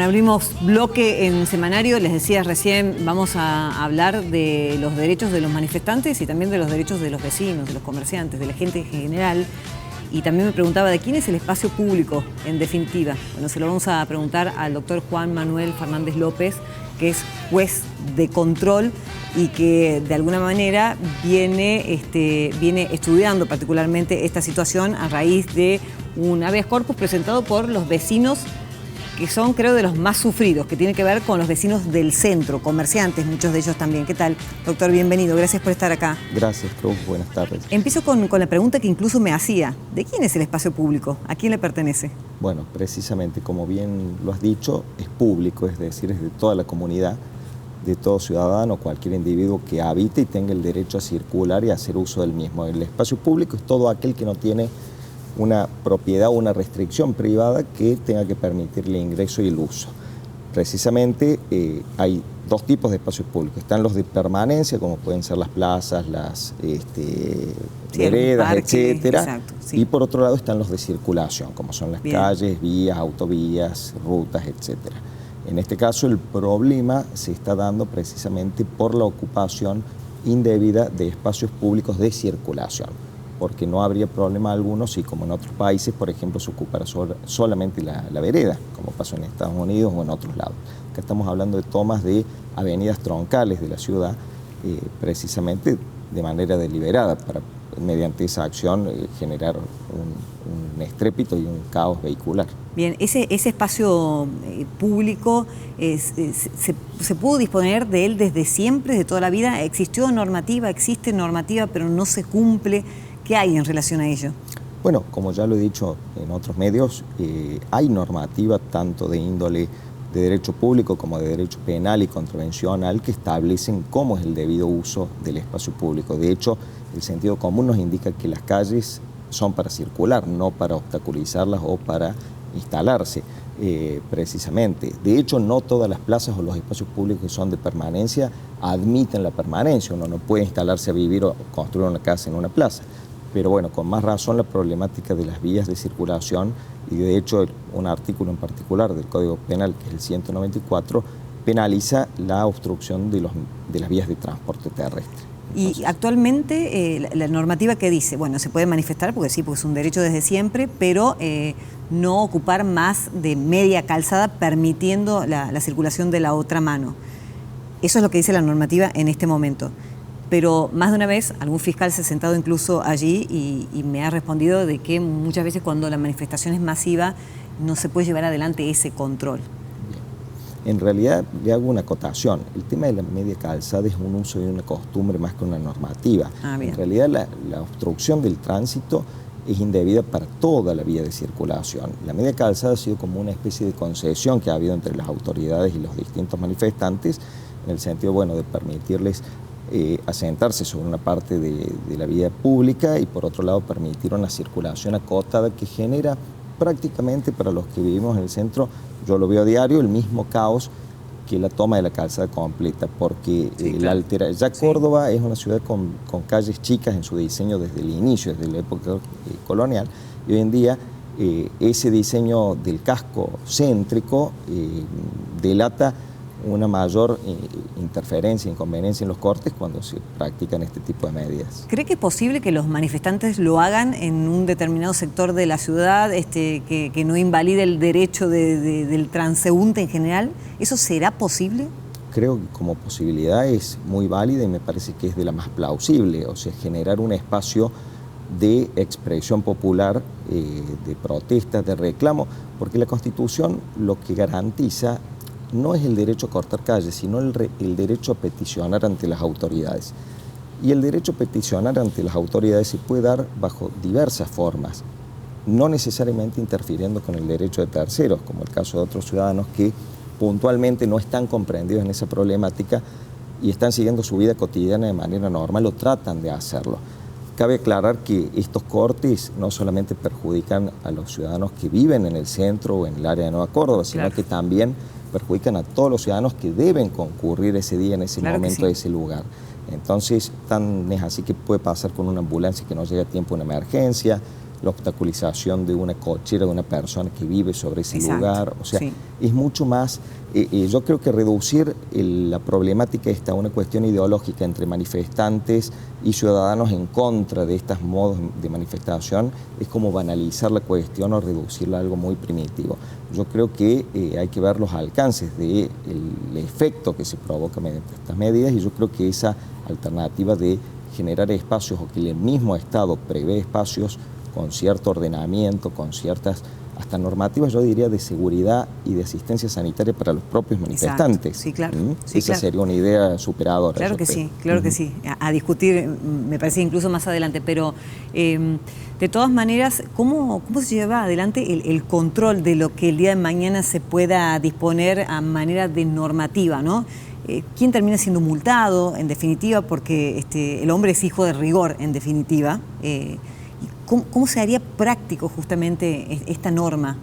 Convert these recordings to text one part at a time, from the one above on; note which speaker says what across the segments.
Speaker 1: abrimos bloque en Semanario. Les decía recién, vamos a hablar de los derechos de los manifestantes y también de los derechos de los vecinos, de los comerciantes, de la gente en general. Y también me preguntaba de quién es el espacio público, en definitiva. Bueno, se lo vamos a preguntar al doctor Juan Manuel Fernández López, que es juez de control y que de alguna manera viene estudiando particularmente esta situación a raíz de un habeas corpus presentado por los vecinos que son, creo, de los más sufridos, que tiene que ver con los vecinos del centro, comerciantes, muchos de ellos también. ¿Qué tal, doctor? Bienvenido, gracias por estar acá.
Speaker 2: Gracias, Cruz, buenas tardes.
Speaker 1: Empiezo con la pregunta que incluso me hacía. ¿De quién es el espacio público? ¿A quién le pertenece?
Speaker 2: Bueno, precisamente, como bien lo has dicho, es público, es decir, es de toda la comunidad, de todo ciudadano, cualquier individuo que habite y tenga el derecho a circular y a hacer uso del mismo. El espacio público es todo aquel que no tiene una propiedad o una restricción privada que tenga que permitirle el ingreso y el uso. Precisamente hay dos tipos de espacios públicos. Están los de permanencia, como pueden ser las plazas, las veredas, etcétera.
Speaker 1: Exacto, sí.
Speaker 2: Y por otro lado están los de circulación, como son las calles, vías, autovías, rutas, etcétera. En este caso el problema se está dando precisamente por la ocupación indebida de espacios públicos de circulación, porque no habría problema alguno si, como en otros países, por ejemplo, se ocupara solamente la vereda, como pasó en Estados Unidos o en otros lados. Acá estamos hablando de tomas de avenidas troncales de la ciudad, precisamente de manera deliberada, para mediante esa acción generar un estrépito y un caos vehicular.
Speaker 1: Bien, ese espacio público se pudo disponer de él desde siempre, desde toda la vida. ¿Existió normativa, existe normativa, pero no se cumple? ¿Qué hay en relación a ello?
Speaker 2: Bueno, como ya lo he dicho en otros medios, hay normativa tanto de índole de derecho público como de derecho penal y contravencional que establecen cómo es el debido uso del espacio público. De hecho, el sentido común nos indica que las calles son para circular, no para obstaculizarlas o para instalarse, precisamente. De hecho, no todas las plazas o los espacios públicos que son de permanencia admiten la permanencia. Uno no puede instalarse a vivir o construir una casa en una plaza. Pero bueno, con más razón la problemática de las vías de circulación, y de hecho un artículo en particular del Código Penal, que es el 194, penaliza la obstrucción de las vías de transporte terrestre. Entonces,
Speaker 1: y actualmente la normativa que dice, bueno, se puede manifestar porque sí, porque es un derecho desde siempre, pero no ocupar más de media calzada permitiendo la circulación de la otra mano. Eso es lo que dice la normativa en este momento. Pero más de una vez algún fiscal se ha sentado incluso allí y me ha respondido de que muchas veces cuando la manifestación es masiva no se puede llevar adelante ese control.
Speaker 2: Bien. En realidad le hago una acotación. El tema de la media calzada es un uso y una costumbre más que una normativa. En realidad la obstrucción del tránsito es indebida para toda la vía de circulación. La media calzada ha sido como una especie de concesión que ha habido entre las autoridades y los distintos manifestantes, en el sentido, bueno, de permitirles asentarse sobre una parte de la vía pública y por otro lado permitir una circulación acotada que genera prácticamente para los que vivimos en el centro, yo lo veo a diario, el mismo caos que la toma de la calzada completa, porque ya Córdoba es una ciudad con calles chicas en su diseño desde el inicio, desde la época colonial, y hoy en día ese diseño del casco céntrico delata una mayor interferencia, inconveniencia en los cortes cuando se practican este tipo de medidas.
Speaker 1: ¿Cree que es posible que los manifestantes lo hagan en un determinado sector de la ciudad, que no invalide el derecho del transeúnte en general? ¿Eso será posible?
Speaker 2: Creo que como posibilidad es muy válida y me parece que es de la más plausible, o sea, generar un espacio de expresión popular, de protesta, de reclamo, porque la Constitución lo que garantiza no es el derecho a cortar calles, sino el derecho a peticionar ante las autoridades. Y el derecho a peticionar ante las autoridades se puede dar bajo diversas formas, no necesariamente interfiriendo con el derecho de terceros, como el caso de otros ciudadanos que puntualmente no están comprendidos en esa problemática y están siguiendo su vida cotidiana de manera normal o tratan de hacerlo. Cabe aclarar que estos cortes no solamente perjudican a los ciudadanos que viven en el centro o en el área de Nueva Córdoba, sino que también perjudican a todos los ciudadanos que deben concurrir ese día, en ese momento, a ese lugar. Entonces, es así que puede pasar con una ambulancia que no llega a tiempo a una emergencia, la obstaculización de una cochera de una persona que vive sobre ese
Speaker 1: Exacto,
Speaker 2: lugar. O sea,
Speaker 1: sí.
Speaker 2: es mucho más. Yo creo que reducir la problemática esta a una cuestión ideológica entre manifestantes y ciudadanos en contra de estos modos de manifestación es como banalizar la cuestión o reducirla a algo muy primitivo. Yo creo que hay que ver los alcances del efecto que se provoca mediante estas medidas, y yo creo que esa alternativa de generar espacios, o que el mismo Estado prevé espacios con cierto ordenamiento, con ciertas hasta normativas, yo diría, de seguridad y de asistencia sanitaria para los propios manifestantes.
Speaker 1: Exacto. Sí, claro. Sí,
Speaker 2: Esa sería una idea superadora.
Speaker 1: Claro que sí, claro que sí. A discutir, me parece, incluso más adelante, pero de todas maneras, ¿cómo se lleva adelante el control de lo que el día de mañana se pueda disponer a manera de normativa, ¿no? ¿Quién termina siendo multado, en definitiva? Porque el hombre es hijo de rigor, en definitiva. ¿Cómo se haría práctico justamente esta norma?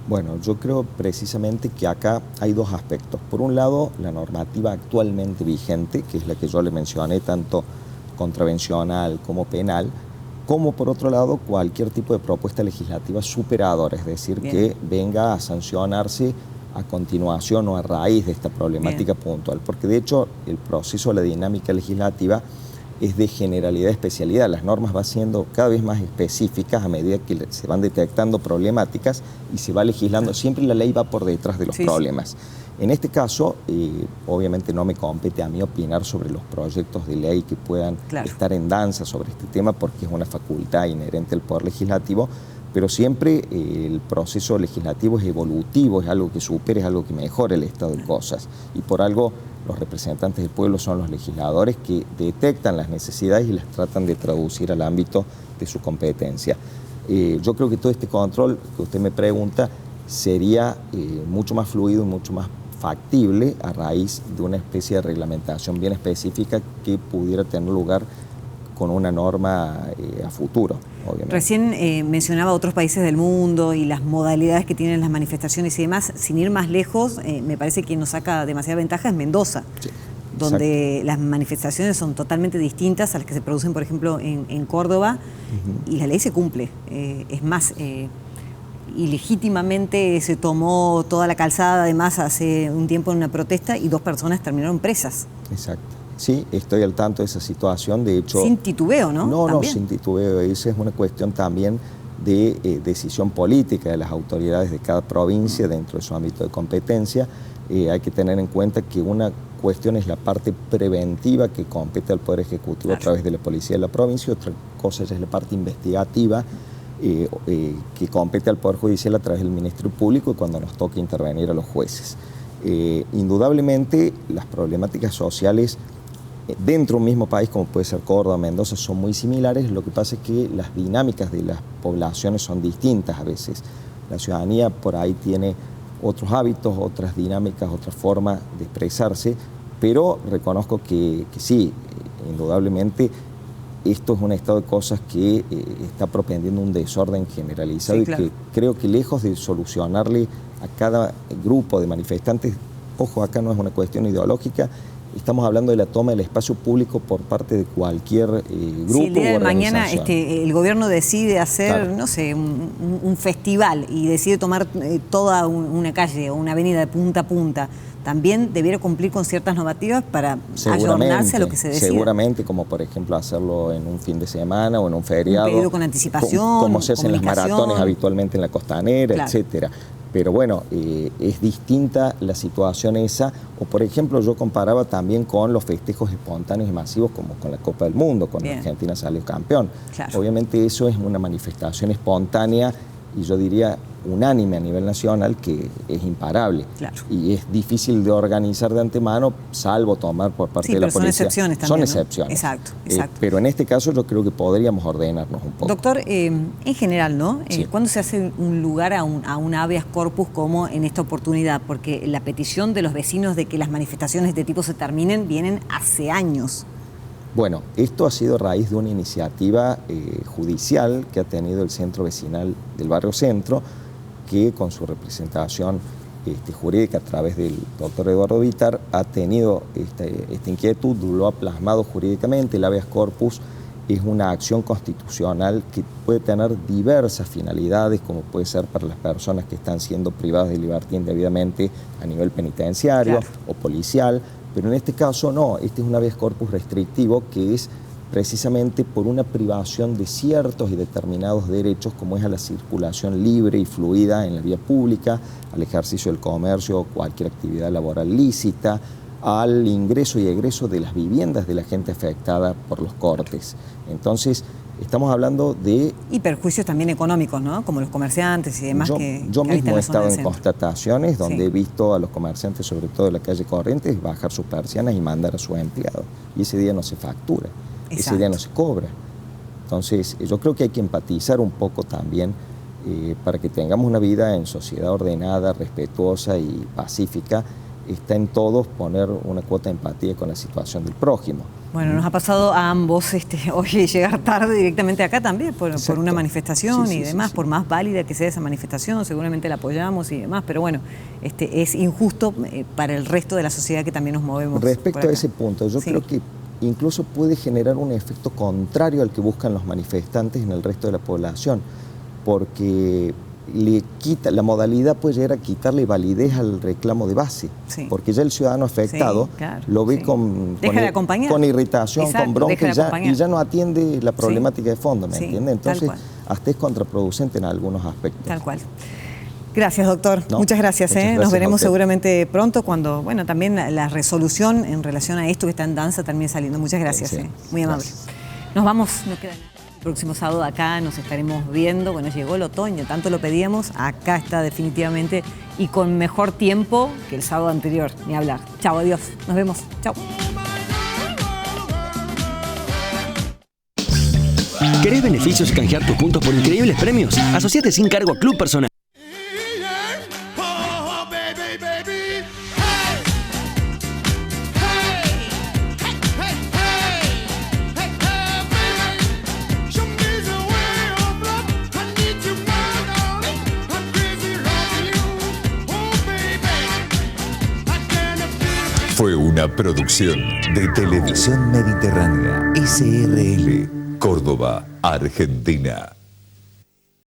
Speaker 2: Bueno, yo creo precisamente que acá hay dos aspectos. Por un lado, la normativa actualmente vigente, que es la que yo le mencioné, tanto contravencional como penal, como por otro lado cualquier tipo de propuesta legislativa superadora, es decir,
Speaker 1: Bien,
Speaker 2: que venga a sancionarse a continuación o a raíz de esta problemática
Speaker 1: bien,
Speaker 2: puntual. Porque de hecho el proceso de la dinámica legislativa es de generalidad y especialidad. Las normas van siendo cada vez más específicas a medida que se van detectando problemáticas y se va legislando. Siempre la ley va por detrás de los problemas. Sí. En este caso, obviamente no me compete a mí opinar sobre los proyectos de ley que puedan estar en danza sobre este tema, porque es una facultad inherente al Poder Legislativo, pero siempre el proceso legislativo es evolutivo, es algo que supera, es algo que mejora el estado de cosas. Y por algo los representantes del pueblo son los legisladores que detectan las necesidades y las tratan de traducir al ámbito de su competencia. Yo creo que todo este control que usted me pregunta sería mucho más fluido y mucho más factible a raíz de una especie de reglamentación bien específica que pudiera tener lugar con una norma a futuro, obviamente.
Speaker 1: Recién mencionaba otros países del mundo y las modalidades que tienen las manifestaciones y demás. Sin ir más lejos, me parece que nos saca demasiada ventaja es Mendoza, sí, donde las manifestaciones son totalmente distintas a las que se producen, por ejemplo, en Córdoba, y la ley se cumple. Es más, ilegítimamente se tomó toda la calzada, además, hace un tiempo en una protesta, y 2 personas terminaron presas.
Speaker 2: Exacto. Sí, estoy al tanto de esa situación, de hecho...
Speaker 1: Sin titubeo, ¿no?
Speaker 2: No, sin titubeo. Esa es una cuestión también de decisión política de las autoridades de cada provincia dentro de su ámbito de competencia. Hay que tener en cuenta que una cuestión es la parte preventiva que compete al Poder Ejecutivo a través de la Policía de la provincia, y otra cosa es la parte investigativa que compete al Poder Judicial a través del Ministerio Público y cuando nos toca intervenir a los jueces. Indudablemente las problemáticas sociales dentro de un mismo país, como puede ser Córdoba, Mendoza, son muy similares. Lo que pasa es que las dinámicas de las poblaciones son distintas a veces. La ciudadanía por ahí tiene otros hábitos, otras dinámicas, otra forma de expresarse, pero reconozco que sí, indudablemente esto es un estado de cosas que está propendiendo un desorden generalizado, sí, claro, y que creo que lejos de solucionarle a cada grupo de manifestantes, ojo, acá no es una cuestión ideológica, estamos hablando de la toma del espacio público por parte de cualquier grupo. Si
Speaker 1: el día de mañana el gobierno decide hacer, no sé, un festival y decide tomar toda una calle o una avenida de punta a punta, también debiera cumplir con ciertas normativas para ayornarse a lo que se decida.
Speaker 2: Seguramente, como por ejemplo hacerlo en un fin de semana o en un feriado.
Speaker 1: Un pedido con anticipación,
Speaker 2: como se hacen las maratones habitualmente en la costanera, claro, etcétera. Pero bueno, es distinta la situación esa, o por ejemplo yo comparaba también con los festejos espontáneos y masivos como con la Copa del Mundo, cuando Argentina salió campeón. Claro. Obviamente eso es una manifestación espontánea y yo diría unánime a nivel nacional que es imparable. Claro. Y es difícil de organizar de antemano, salvo tomar por parte de la policía.
Speaker 1: Son excepciones también.
Speaker 2: Son
Speaker 1: ¿no?
Speaker 2: excepciones.
Speaker 1: Exacto, exacto.
Speaker 2: Pero en este caso yo creo que podríamos ordenarnos un poco.
Speaker 1: Doctor, en general, ¿no?
Speaker 2: Sí.
Speaker 1: ¿Cuándo se hace un lugar a un habeas corpus como en esta oportunidad? Porque la petición de los vecinos de que las manifestaciones de tipo se terminen vienen hace años.
Speaker 2: Bueno, esto ha sido a raíz de una iniciativa judicial que ha tenido el Centro Vecinal del Barrio Centro, que con su representación jurídica a través del doctor Eduardo Vitar ha tenido esta inquietud, lo ha plasmado jurídicamente. El habeas corpus es una acción constitucional que puede tener diversas finalidades, como puede ser para las personas que están siendo privadas de libertad indebidamente a nivel penitenciario o policial, pero en este caso no, este es un habeas corpus restrictivo que es precisamente por una privación de ciertos y determinados derechos, como es a la circulación libre y fluida en la vía pública, al ejercicio del comercio o cualquier actividad laboral lícita, al ingreso y egreso de las viviendas de la gente afectada por los cortes. Entonces, estamos hablando de...
Speaker 1: Y perjuicios también económicos, ¿no? Como los comerciantes y demás
Speaker 2: Yo mismo he estado en
Speaker 1: centro.
Speaker 2: constataciones donde he visto a los comerciantes, sobre todo de la calle Corrientes, bajar sus persianas y mandar a sus empleados. Y ese día no se factura, ese día no se cobra. Entonces, yo creo que hay que empatizar un poco también para que tengamos una vida en sociedad ordenada, respetuosa y pacífica. Está en todos poner una cuota de empatía con la situación del prójimo.
Speaker 1: Bueno, nos ha pasado a ambos hoy llegar tarde directamente acá también por una manifestación y demás, por más válida que sea esa manifestación, seguramente la apoyamos y demás, pero bueno, es injusto para el resto de la sociedad que también nos movemos.
Speaker 2: Respecto a ese punto, yo creo que incluso puede generar un efecto contrario al que buscan los manifestantes en el resto de la población, porque la modalidad puede llegar a quitarle validez al reclamo de base, porque ya el ciudadano afectado lo ve con irritación, con bronca y ya no atiende la problemática de fondo, ¿me entiende? Entonces, hasta es contraproducente en algunos aspectos.
Speaker 1: Tal cual. Gracias, doctor. Muchas gracias. Nos veremos seguramente pronto cuando, bueno, también la resolución en relación a esto que está en danza termine saliendo. Muchas gracias. Muy amable. Nos vamos, no queda nada. El próximo sábado acá nos estaremos viendo. Bueno, llegó el otoño, tanto lo pedíamos. Acá está definitivamente y con mejor tiempo que el sábado anterior. Ni hablar. Chao, adiós. Nos vemos. Chao.
Speaker 3: ¿Querés beneficios y canjear tus puntos por increíbles premios? Asociate sin cargo a Club Personal.
Speaker 4: Fue una producción de Televisión Mediterránea, SRL, Córdoba, Argentina.